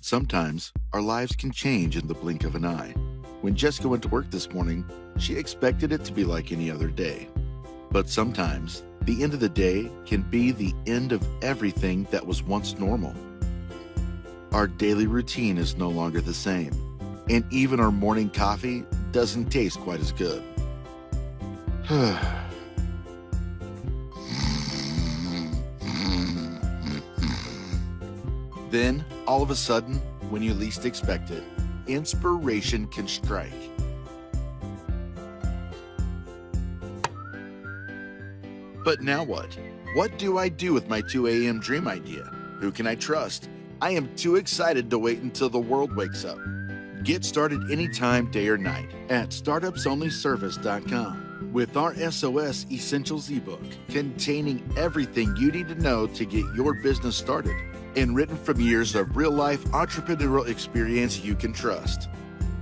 Sometimes our lives can change in the blink of an eye. When Jessica went to work this morning, she expected it to be like any other day. But sometimes the end of the day can be the end of everything that was once normal. Our daily routine is no longer the same, and even our morning coffee doesn't taste quite as good. Then, all of a sudden, when you least expect it, inspiration can strike. But now what? What do I do with my 2 a.m. dream idea? Who can I trust? I am too excited to wait until the world wakes up. Get started anytime, day or night, at startupsonlyservice.com with our SOS Essentials ebook containing everything you need to know to get your business started and written from years of real-life entrepreneurial experience you can trust.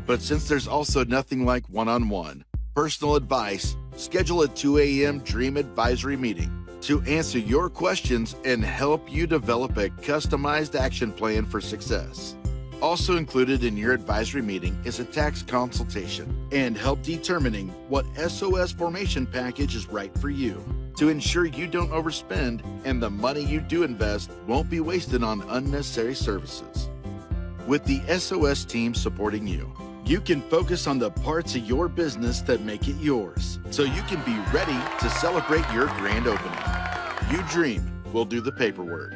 But since there's also nothing like one-on-one personal advice, schedule a 2 a.m. Dream Advisory meeting to answer your questions and help you develop a customized action plan for success. Also included in your advisory meeting is a tax consultation and help determining what SOS formation package is right for you to ensure you don't overspend and the money you do invest won't be wasted on unnecessary services. With the SOS team supporting you, you can focus on the parts of your business that make it yours, so you can be ready to celebrate your grand opening. You dream, we'll do the paperwork.